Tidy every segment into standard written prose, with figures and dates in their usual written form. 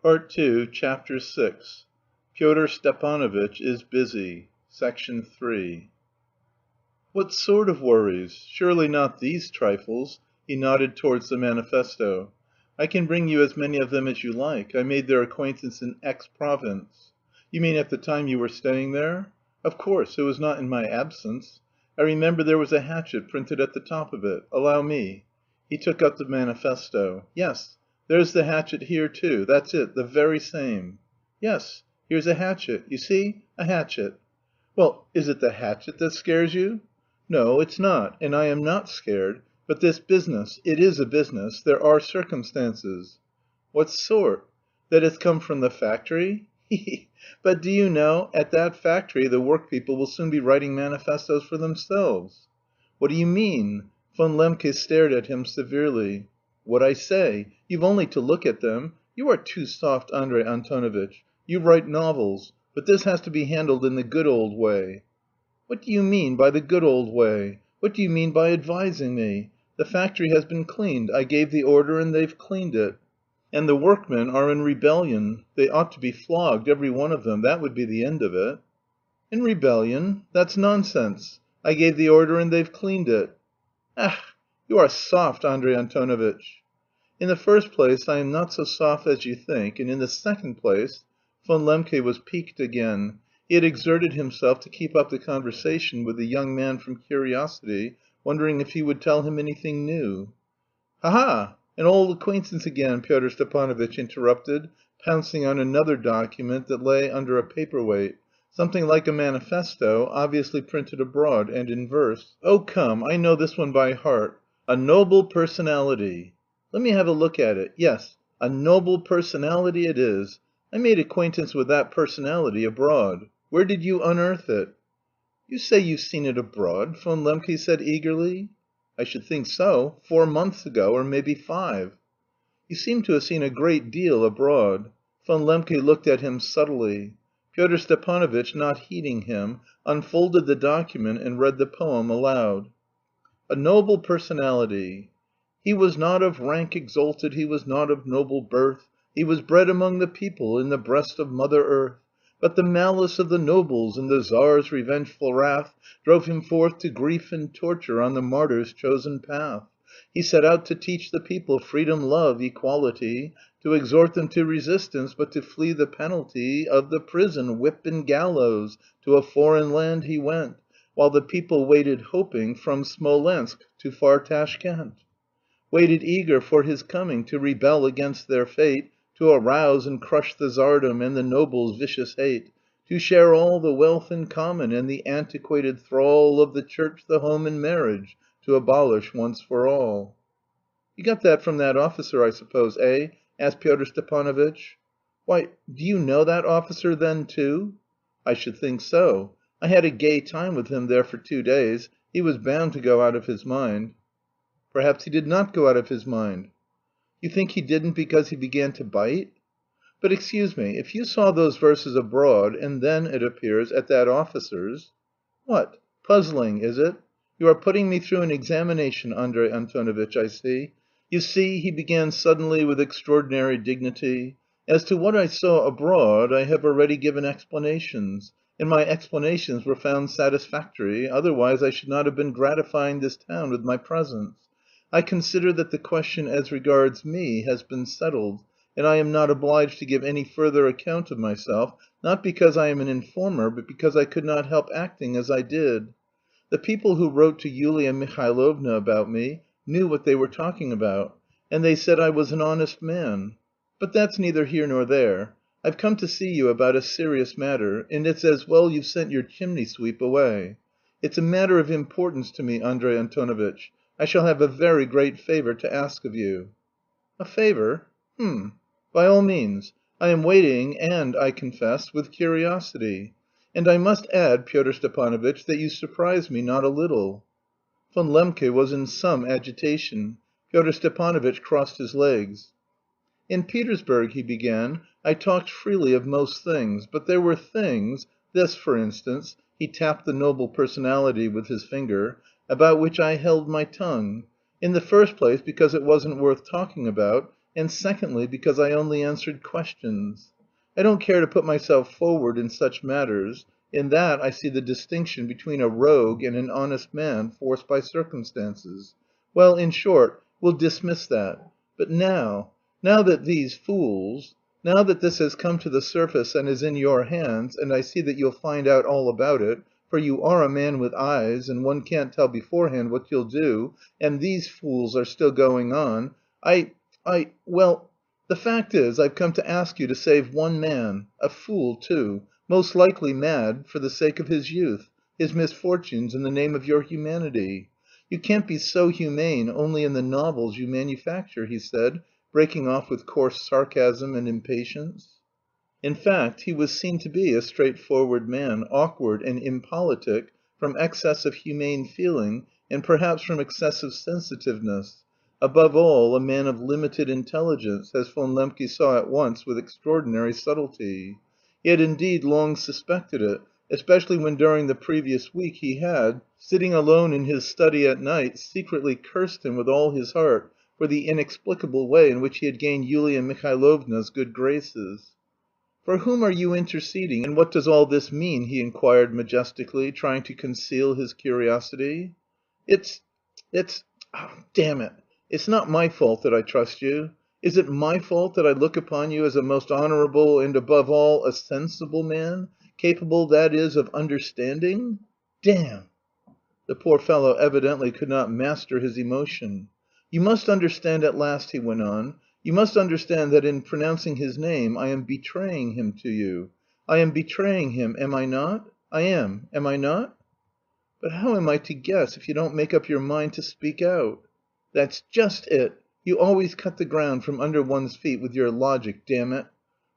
Part 2, Chapter 6. Fyodor Stepanovitch is busy. Section 3. What sort of worries? Surely not these trifles. He nodded towards the manifesto. I can bring you as many of them as you like. I made their acquaintance in X province. You mean at the time you were staying there? Of course, it was not in my absence. I remember there was a hatchet printed at the top of it. Allow me. He took up the manifesto. Yes, there's the hatchet here too. That's it, the very same. Yes, here's a hatchet. You see, a hatchet. Well, is it the hatchet that scares you? No, it's not, and I am not scared. But this business, it is a business. There are circumstances. What sort? That it's come from the factory? He he! But do you know, at that factory the workpeople will soon be writing manifestos for themselves. What do you mean? Von Lembke stared at him severely. What I say. You've only to look at them. You are too soft, Andrey Antonovitch. You write novels, but this has to be handled in the good old way. What do you mean by the good old way? What do you mean by advising me? The factory has been cleaned. I gave the order and they've cleaned it. And the workmen are in rebellion. They ought to be flogged, every one of them. That would be the end of it. In rebellion? That's nonsense. I gave the order and they've cleaned it. Ach, you are soft, Andrey Antonovitch. In the first place, I am not so soft as you think, and in the second place, Von Lembke was piqued again. He had exerted himself to keep up the conversation with the young man from curiosity, wondering if he would tell him anything new. "Ha ha! An old acquaintance again," Pyotr Stepanovitch interrupted, pouncing on another document that lay under a paperweight, something like a manifesto, obviously printed abroad and in verse. "Oh, come, I know this one by heart. A noble personality. Let me have a look at it. Yes, a noble personality it is. I made acquaintance with that personality abroad. Where did you unearth it?" "You say you've seen it abroad?" Von Lembke said eagerly. "I should think so. 4 months ago, or maybe 5." "You seem to have seen a great deal abroad." Von Lembke looked at him subtly. Pyotr Stepanovitch, not heeding him, unfolded the document and read the poem aloud. "A noble personality. He was not of rank exalted, he was not of noble birth, he was bred among the people, in the breast of Mother Earth. But the malice of the nobles and the Tsar's revengeful wrath drove him forth to grief and torture on the martyr's chosen path. He set out to teach the people freedom, love, equality, to exhort them to resistance, but to flee the penalty of the prison, whip and gallows. To a foreign land he went, while the people waited hoping from Smolensk to far Tashkent. Waited eager for his coming to rebel against their fate, to arouse and crush the tsardom and the nobles' vicious hate, to share all the wealth in common and the antiquated thrall of the church, the home, and marriage, to abolish once for all." "You got that from that officer, I suppose, eh?" asked Pyotr Stepanovitch. "Why, do you know that officer then, too?" "I should think so. I had a gay time with him there for 2 days. He was bound to go out of his mind." "Perhaps he did not go out of his mind." "You think he didn't because he began to bite?" "But excuse me, if you saw those verses abroad, and then, it appears, at that officer's..." "What? Puzzling, is it? You are putting me through an examination, Andrey Antonovitch, I see. You see," he began suddenly with extraordinary dignity, "as to what I saw abroad I have already given explanations, and my explanations were found satisfactory, otherwise I should not have been gratifying this town with my presence. I consider that the question as regards me has been settled, and I am not obliged to give any further account of myself, not because I am an informer, but because I could not help acting as I did. The people who wrote to Yulia Mihailovna about me knew what they were talking about, and they said I was an honest man. But that's neither here nor there. I've come to see you about a serious matter, and it's as well you've sent your chimney sweep away. It's a matter of importance to me, Andrey Antonovitch. I shall have a very great favour to ask of you." "A favour? Hm! By all means. I am waiting and, I confess, with curiosity. And I must add, Pyotr Stepanovitch, that you surprise me not a little." Von Lembke was in some agitation. Pyotr Stepanovitch crossed his legs. "In Petersburg," he began, "I talked freely of most things, but there were things this, for instance," he tapped the noble personality with his finger, "about which I held my tongue. In the first place because it wasn't worth talking about, and secondly because I only answered questions. I don't care to put myself forward in such matters. In that I see the distinction between a rogue and an honest man forced by circumstances. Well, in short, we'll dismiss that. But now that these fools, now that this has come to the surface and is in your hands, and I see that you'll find out all about it, for you are a man with eyes, and one can't tell beforehand what you'll do, and these fools are still going on, well, the fact is, I've come to ask you to save one man, a fool too, most likely mad, for the sake of his youth, his misfortunes, in the name of your humanity. You can't be so humane only in the novels you manufacture," he said, breaking off with coarse sarcasm and impatience. In fact, he was seen to be a straightforward man, awkward and impolitic from excess of humane feeling and perhaps from excessive sensitiveness; above all, a man of limited intelligence, as Von Lembke saw at once with extraordinary subtlety. He had indeed long suspected it, especially when during the previous week he had, sitting alone in his study at night, secretly cursed him with all his heart for the inexplicable way in which he had gained Yulia Mihailovna's good graces. "For whom are you interceding, and what does all this mean?" he inquired majestically, trying to conceal his curiosity. It's damn it! It's not my fault that I trust you. Is it my fault that I look upon you as a most honourable and, above all, a sensible man, capable, that is, of understanding? Damn!" The poor fellow evidently could not master his emotion. "You must understand at last," he went on, "you must understand that in pronouncing his name I am betraying him to you. I am betraying him, am I not? I am I not?" "But how am I to guess if you don't make up your mind to speak out?" "That's just it. You always cut the ground from under one's feet with your logic, damn it.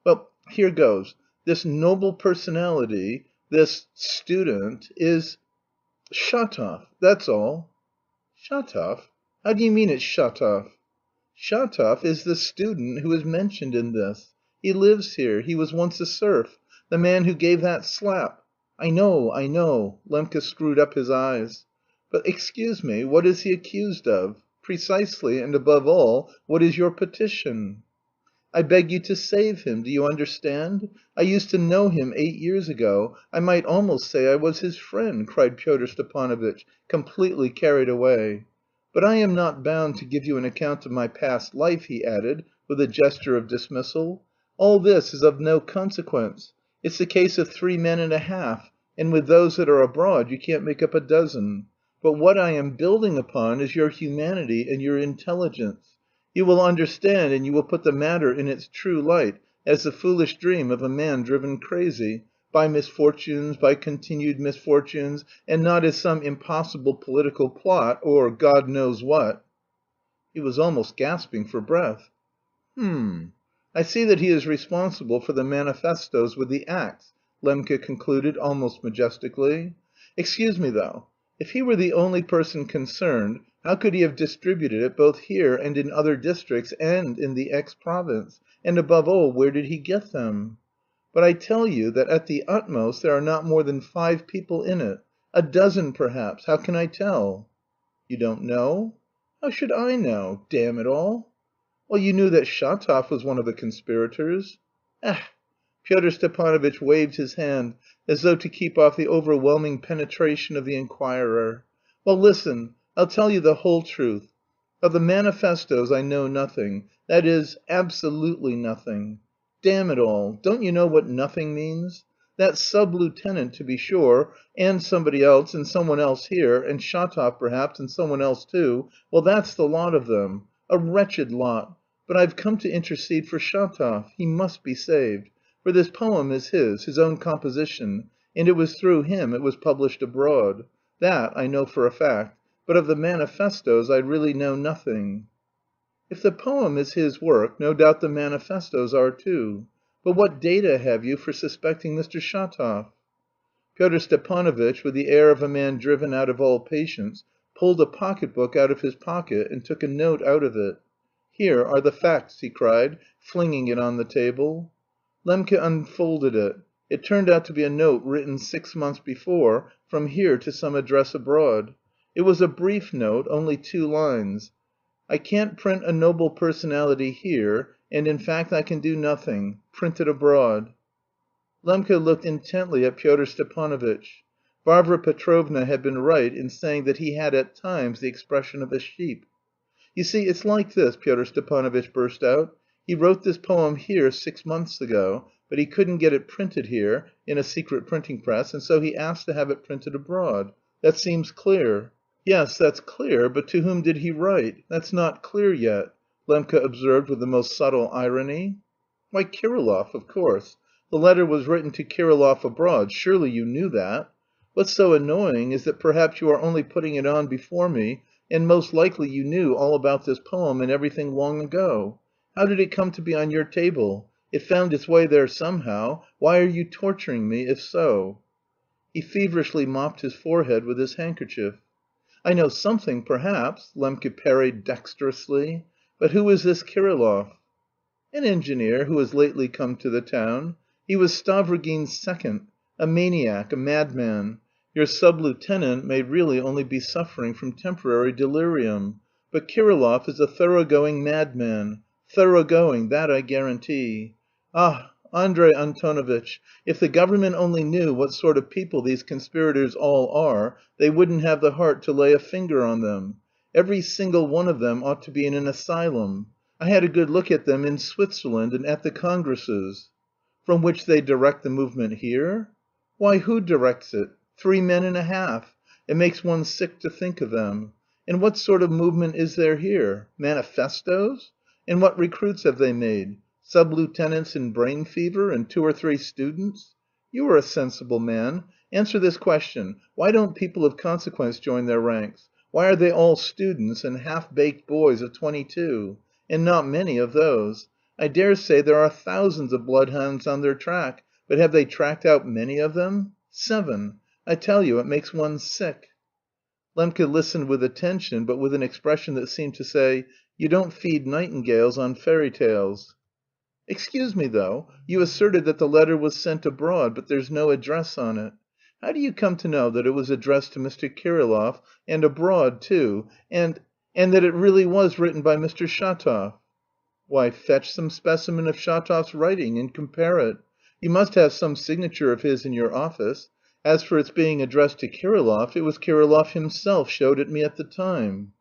Well, here goes. This noble personality, this student, is Shatov, that's all." "Shatov? How do you mean it's Shatov?" "Shatov is the student who is mentioned in this. He lives here, he was once a serf, the man who gave that slap." I know." Lembke screwed up his eyes. "But excuse me, what is he accused of? Precisely, and above all, what is your petition?" "I beg you to save him, do you understand? I used to know him 8 years ago, I might almost say I was his friend," cried Pyotr Stepanovitch, completely carried away. "But I am not bound to give you an account of my past life," he added, with a gesture of dismissal. "All this is of no consequence. It's the case of 3 men and a half, and with those that are abroad you can't make up a dozen. But what I am building upon is your humanity and your intelligence. You will understand and you will put the matter in its true light, as the foolish dream of a man driven crazy by misfortunes, by continued misfortunes, and not as some impossible political plot or God knows what." He was almost gasping for breath. "H'm. I see that he is responsible for the manifestos with the axe," Lembke concluded almost majestically. "Excuse me, though. If he were the only person concerned, how could he have distributed it both here and in other districts and in the X province, and above all, where did he get them? But I tell you that at the utmost there are not more than 5 people in it. A dozen perhaps. How can I tell?" "You don't know?" "How should I know? Damn it all!" "Well, you knew that Shatov was one of the conspirators." "Ech!" Pyotr Stepanovitch waved his hand as though to keep off the overwhelming penetration of the inquirer. "Well, listen, I'll tell you the whole truth. Of the manifestos I know nothing, that is, absolutely nothing. Damn it all, don't you know what nothing means? That sub lieutenant, to be sure, and somebody else, and someone else here, and Shatov perhaps, and someone else too, well, that's the lot of them. A wretched lot. But I've come to intercede for Shatov. He must be saved. For this poem is his own composition, and it was through him it was published abroad. That I know for a fact. But of the manifestos I really know nothing." "If the poem is his work, no doubt the manifestos are too. But what data have you for suspecting Mr. Shatov?" Pyotr Stepanovitch, with the air of a man driven out of all patience, pulled a pocket book out of his pocket and took a note out of it. "Here are the facts," he cried, flinging it on the table. Lembke unfolded it. It turned out to be a note written 6 months before, from here to some address abroad. It was a brief note, only 2 lines. I can't print a noble personality here, and in fact I can do nothing. Print it abroad." Lembke looked intently at Pyotr Stepanovitch. Varvara Petrovna had been right in saying that he had at times the expression of a sheep. "You see, it's like this," Pyotr Stepanovitch burst out. "He wrote this poem here 6 months ago, but he couldn't get it printed here in a secret printing press, and so he asked to have it printed abroad. That seems clear." "Yes, that's clear, but to whom did he write? That's not clear yet," Lembke observed with the most subtle irony. "Why, Kirillov, of course. The letter was written to Kirillov abroad. Surely you knew that? What's so annoying is that perhaps you are only putting it on before me, and most likely you knew all about this poem and everything long ago. How did it come to be on your table? It found its way there somehow. Why are you torturing me, if so?" He feverishly mopped his forehead with his handkerchief. "I know something, perhaps," Lembke parried dexterously. "But who is this Kirillov?" "An engineer who has lately come to the town. He was Stavrogin's second, a maniac, a madman. Your sub lieutenant may really only be suffering from temporary delirium, but Kirillov is a thorough‐going madman, thorough‐going, that I guarantee. Ah, Andrey Antonovitch, if the government only knew what sort of people these conspirators all are, they wouldn't have the heart to lay a finger on them. Every single one of them ought to be in an asylum. I had a good look at them in Switzerland and at the congresses." "From which they direct the movement here?" "Why, who directs it? 3 men and a half. It makes one sick to think of them. And what sort of movement is there here? Manifestos? And what recruits have they made? Sub lieutenants in brain fever and 2 or 3 students? You are a sensible man. Answer this question: why don't people of consequence join their ranks? Why are they all students and half‐baked boys of 22? And not many of those. I dare say there are thousands of bloodhounds on their track, but have they tracked out many of them? 7. I tell you, it makes one sick." Lembke listened with attention, but with an expression that seemed to say, "You don't feed nightingales on fairy tales." "Excuse me, though, you asserted that the letter was sent abroad, but there's no address on it. How do you come to know that it was addressed to Mr. Kirillov, and abroad too, and that it really was written by Mr. Shatov?" "Why, fetch some specimen of Shatov's writing and compare it. You must have some signature of his in your office. As for its being addressed to Kirillov, it was Kirillov himself showed it me at the time."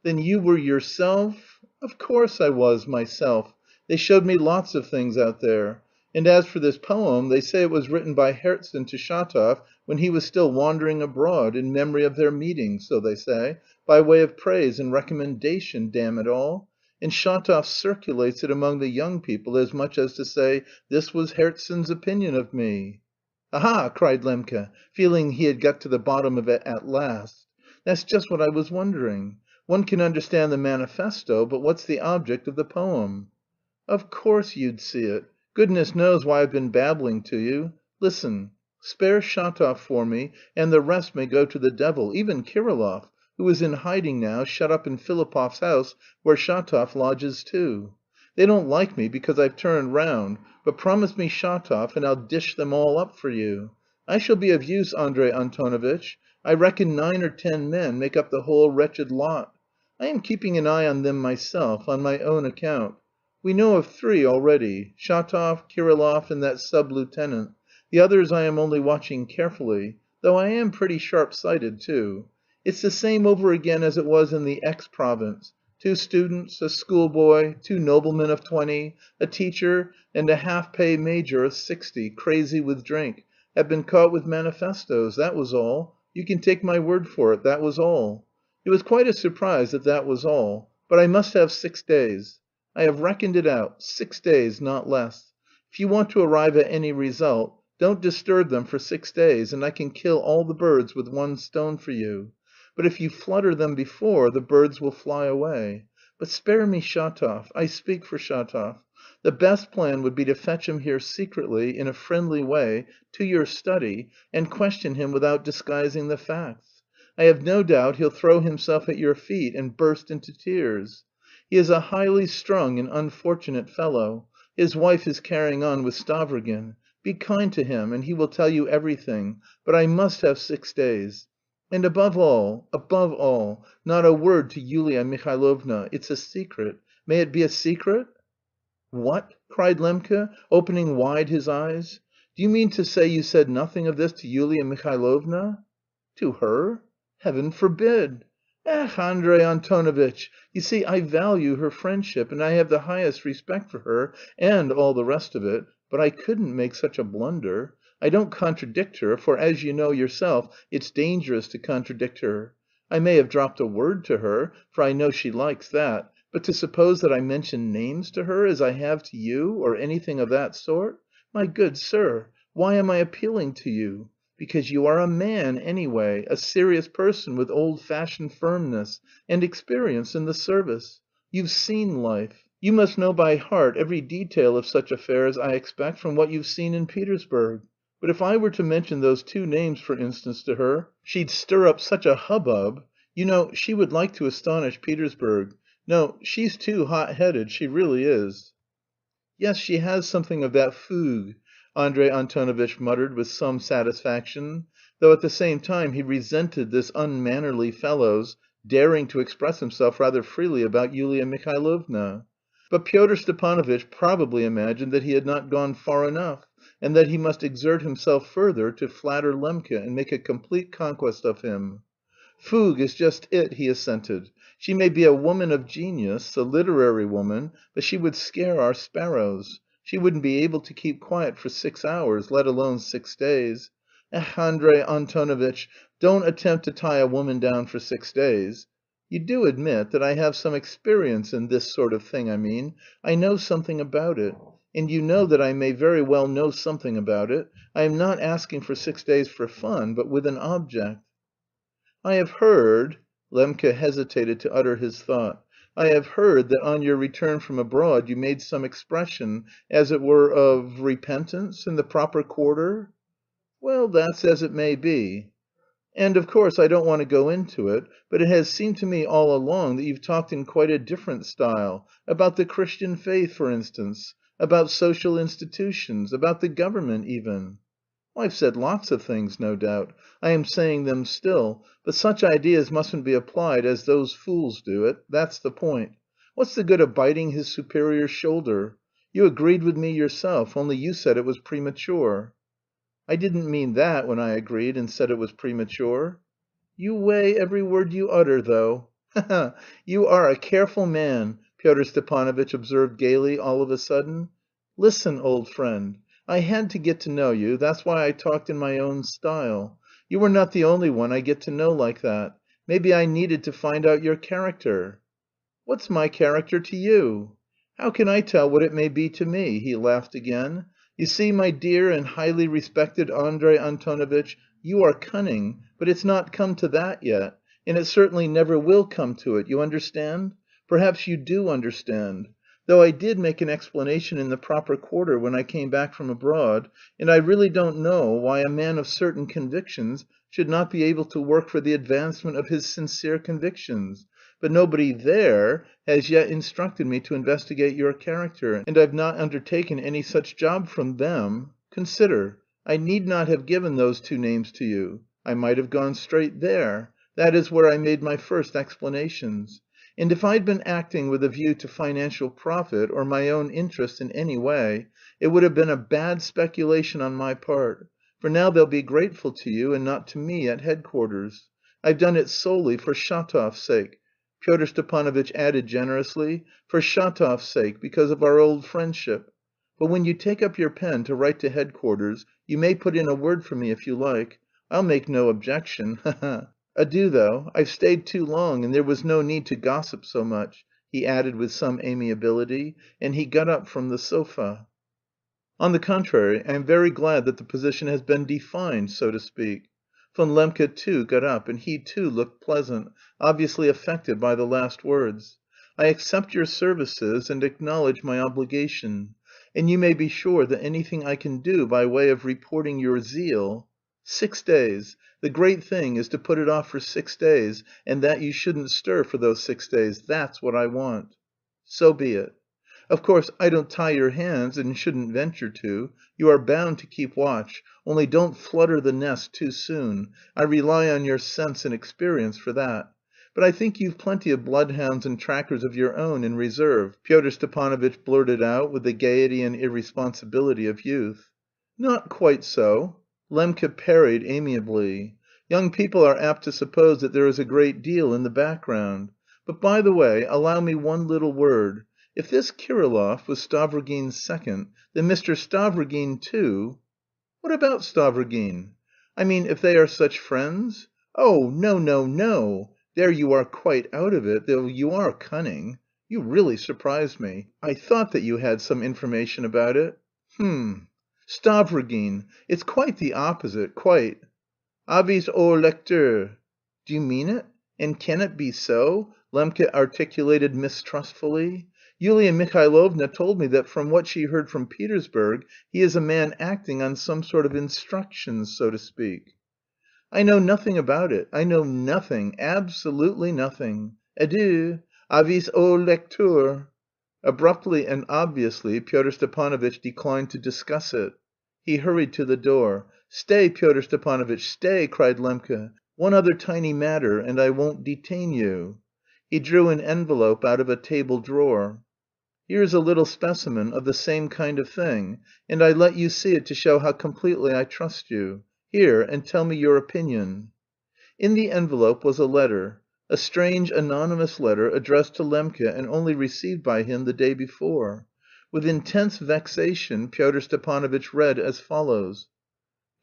"Then you were yourself—" "Of course I was, myself. They showed me lots of things out there. And as for this poem, they say it was written by Herzen to Shatov when he was still wandering abroad, in memory of their meeting, so they say, by way of praise and recommendation, damn it all. And Shatov circulates it among the young people as much as to say, 'This was Herzen's opinion of me.'" "Aha!" cried Lembke, feeling he had got to the bottom of it at last. "That's just what I was wondering. One can understand the manifesto, but what's the object of the poem?" "Of course you'd see it. Goodness knows why I've been babbling to you. Listen. Spare Shatov for me, and the rest may go to the devil, even Kirillov, who is in hiding now, shut up in Filipov's house, where Shatov lodges too. They don't like me because I've turned round, but promise me Shatov and I'll dish them all up for you. I shall be of use, Andrey Antonovitch. I reckon 9 or 10 men make up the whole wretched lot. I am keeping an eye on them myself, on my own account. We know of 3 already: Shatov, Kirillov, and that sub‐lieutenant. The others I am only watching carefully, though I am pretty sharp‐sighted too. It's the same over again as it was in the X province. 2 students, a schoolboy, 2 noblemen of 20, a teacher, and a half‐pay major of 60, crazy with drink, have been caught with manifestos, that was all. You can take my word for it, that was all. It was quite a surprise that that was all. But I must have 6 days. I have reckoned it out, 6 days, not less. If you want to arrive at any result, don't disturb them for 6 days, and I can kill all the birds with 1 stone for you. But if you flutter them before, the birds will fly away. But spare me Shatov. I speak for Shatov. The best plan would be to fetch him here secretly, in a friendly way, to your study, and question him without disguising the facts. I have no doubt he'll throw himself at your feet and burst into tears. He is a highly strung and unfortunate fellow. His wife is carrying on with Stavrogin. Be kind to him, and he will tell you everything, but I must have 6 days. And above all, not a word to Yulia Mihailovna. It's a secret. May it be a secret?" "What?" cried Lembke, opening wide his eyes. "Do you mean to say you said nothing of this to Yulia Mihailovna?" "To her? Heaven forbid! Ech, Andrey Antonovitch, you see I value her friendship, and I have the highest respect for her and all the rest of it, but I couldn't make such a blunder. I don't contradict her, for as you know yourself, it's dangerous to contradict her. I may have dropped a word to her, for I know she likes that, but to suppose that I mention names to her, as I have to you, or anything of that sort? My good sir, why am I appealing to you? Because you are a man, anyway, a serious person with old-fashioned firmness, and experience in the service. You've seen life. You must know by heart every detail of such affairs, I expect, from what you've seen in Petersburg. But if I were to mention those two names, for instance, to her, she'd stir up such a hubbub. You know, she would like to astonish Petersburg. No, she's too hot‐headed, she really is." "Yes, she has something of that fougue," Andrey Antonovitch muttered with some satisfaction, though at the same time he resented this unmannerly fellow's daring to express himself rather freely about Yulia Mihailovna. But Pyotr Stepanovitch probably imagined that he had not gone far enough, and that he must exert himself further to flatter Lembke and make a complete conquest of him. "Fougue is just it," he assented. "She may be a woman of genius, a literary woman, but she would scare our sparrows. She wouldn't be able to keep quiet for 6 hours, let alone 6 days. Ech, Andrey Antonovitch, don't attempt to tie a woman down for 6 days. You do admit that I have some experience in this sort of thing, I mean. I know something about it. And you know that I may very well know something about it. I am not asking for 6 days for fun, but with an object." "I have heard" Lembke hesitated to utter his thought "I have heard that on your return from abroad you made some expression, as it were, of repentance in the proper quarter?" "Well, that's as it may be." "And, of course, I don't want to go into it, but it has seemed to me all along that you've talked in quite a different style, about the Christian faith, for instance, about social institutions, about the government even." "I've said lots of things, no doubt. I am saying them still, but such ideas mustn't be applied as those fools do it, that's the point. What's the good of biting his superior's shoulder? You agreed with me yourself, only you said it was premature." "I didn't mean that when I agreed and said it was premature." "You weigh every word you utter, though. Ha ha! You are a careful man," Pyotr Stepanovitch observed gaily all of a sudden. "Listen, old friend. I had to get to know you, that's why I talked in my own style. You are not the only one I get to know like that. Maybe I needed to find out your character." "What's my character to you?" "How can I tell what it may be to me?" He laughed again. "You see, my dear and highly respected Andrey Antonovitch, you are cunning, but it's not come to that yet, and it certainly never will come to it, you understand? Perhaps you do understand. Though I did make an explanation in the proper quarter when I came back from abroad, and I really don't know why a man of certain convictions should not be able to work for the advancement of his sincere convictions, but nobody there has yet instructed me to investigate your character, and I've not undertaken any such job from them. Consider, I need not have given those two names to you. I might have gone straight there. That is where I made my first explanations. And if I'd been acting with a view to financial profit or my own interest in any way, it would have been a bad speculation on my part, for now they'll be grateful to you and not to me at headquarters. I've done it solely for Shatov's sake," Pyotr Stepanovitch added generously, "for Shatov's sake, because of our old friendship. But when you take up your pen to write to headquarters, you may put in a word for me if you like. I'll make no objection, ha ha! Adieu, though. I've stayed too long, and there was no need to gossip so much," he added with some amiability, and he got up from the sofa. "On the contrary, I am very glad that the position has been defined, so to speak." Von Lembke too got up, and he too looked pleasant, obviously affected by the last words. "I accept your services and acknowledge my obligation, and you may be sure that anything I can do by way of reporting your zeal... 6 days. The great thing is to put it off for 6 days, and that you shouldn't stir for those 6 days. That's what I want." "So be it." Of course, I don't tie your hands and shouldn't venture to. You are bound to keep watch, only don't flutter the nest too soon. I rely on your sense and experience for that. But I think you've plenty of bloodhounds and trackers of your own in reserve," Pyotr Stepanovitch blurted out with the gaiety and irresponsibility of youth. "Not quite so," Lembke parried amiably. "Young people are apt to suppose that there is a great deal in the background. But, by the way, allow me one little word. If this Kirillov was Stavrogin's second, then Mr. Stavrogin, too..." "What about Stavrogin?" "I mean, if they are such friends?" "Oh, no, no, no! There you are quite out of it, though you are cunning. You really surprise me. I thought that you had some information about it." "H'm! Stavrogin! It's quite the opposite, quite. Avis au lecteur." "Do you mean it? And can it be so?" Lembke articulated mistrustfully. "Yulia Mihailovna told me that from what she heard from Petersburg he is a man acting on some sort of instructions, so to speak." "I know nothing about it, I know nothing, absolutely nothing. Adieu. Avis au lecteur." Abruptly and obviously Pyotr Stepanovitch declined to discuss it. He hurried to the door. "Stay, Pyotr Stepanovitch, stay!" cried Lembke. "One other tiny matter, and I won't detain you." He drew an envelope out of a table drawer. "Here is a little specimen of the same kind of thing, and I let you see it to show how completely I trust you. Here, and tell me your opinion." In the envelope was a letter, a strange anonymous letter addressed to Lembke and only received by him the day before. With intense vexation Pyotr Stepanovitch read as follows: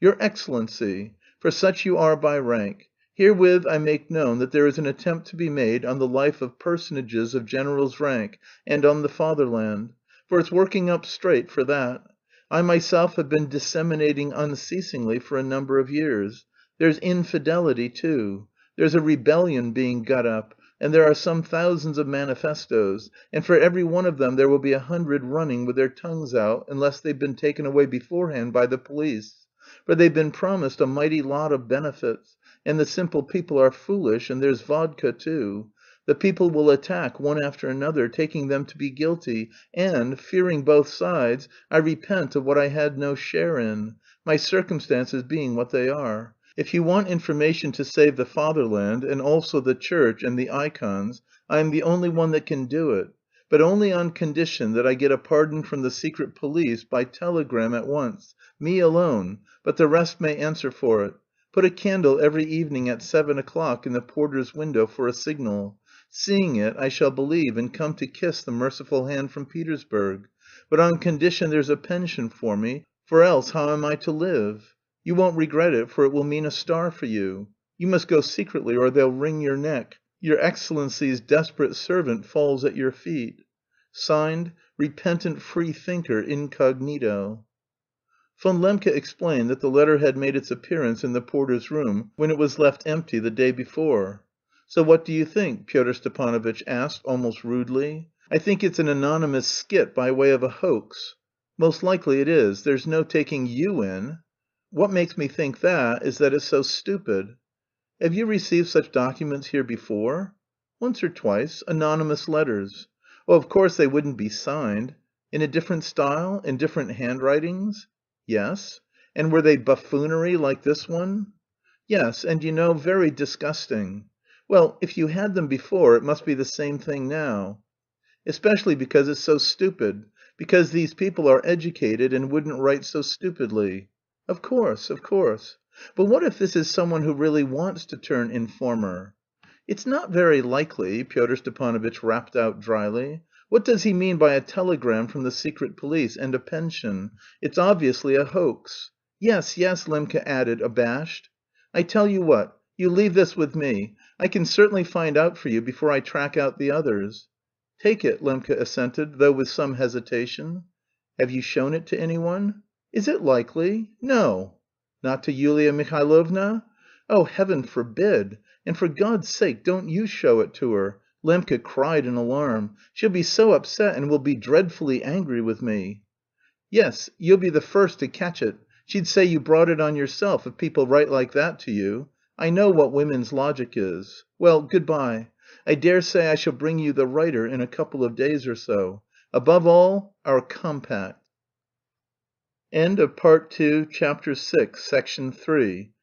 "Your Excellency, for such you are by rank, herewith I make known that there is an attempt to be made on the life of personages of general's rank and on the fatherland. For it's working up straight for that. I myself have been disseminating unceasingly for a number of years. There's infidelity too. There's a rebellion being got up, and there are some thousands of manifestos, and for every one of them there will be 100 running with their tongues out unless they've been taken away beforehand by the police. For they've been promised a mighty lot of benefits, and the simple people are foolish, and there's vodka too. The people will attack one after another, taking them to be guilty, and, fearing both sides, I repent of what I had no share in, my circumstances being what they are. If you want information to save the fatherland, and also the church and the ikons, I am the only one that can do it, but only on condition that I get a pardon from the secret police by telegram at once, me alone, but the rest may answer for it. Put a candle every evening at 7 o'clock in the porter's window for a signal. Seeing it, I shall believe and come to kiss the merciful hand from Petersburg, but on condition there's a pension for me, for else how am I to live? You won't regret it, for it will mean a star for you. You must go secretly or they'll wring your neck. Your Excellency's desperate servant falls at your feet. Signed, Repentant Freethinker Incognito. Von Lembke explained that the letter had made its appearance in the porter's room when it was left empty the day before. "So what do you think?" Pyotr Stepanovitch asked almost rudely. "I think it's an anonymous skit by way of a hoax." "Most likely it is. There's no taking you in." "What makes me think that is that it's so stupid." "Have you received such documents here before?" "Once or twice. Anonymous letters." "Oh, of course they wouldn't be signed." "In a different style? In different handwritings?" "Yes." "And were they buffoonery like this one?" "Yes, and you know, very disgusting." "Well, if you had them before, it must be the same thing now." "Especially because it's so stupid. Because these people are educated and wouldn't write so stupidly." "Of course, of course. But what if this is someone who really wants to turn informer?" "It's not very likely," Pyotr Stepanovitch rapped out dryly. "What does he mean by a telegram from the secret police and a pension? It's obviously a hoax." "Yes, yes," Lembke added, abashed. "I tell you what, you leave this with me. I can certainly find out for you before I track out the others." "Take it," Lembke assented, though with some hesitation. "Have you shown it to any one?" "Is it likely? No." "Not to Yulia Mihailovna?" "Oh, heaven forbid! And for God's sake don't you show it to her," Lembke cried in alarm. "She'll be so upset and will be dreadfully angry with me." "Yes, you'll be the first to catch it. She'd say you brought it on yourself if people write like that to you. I know what women's logic is. Well, good bye. I dare say I shall bring you the writer in a couple of days or so. Above all, our compact. End of Part II, Chapter 6, Section 3.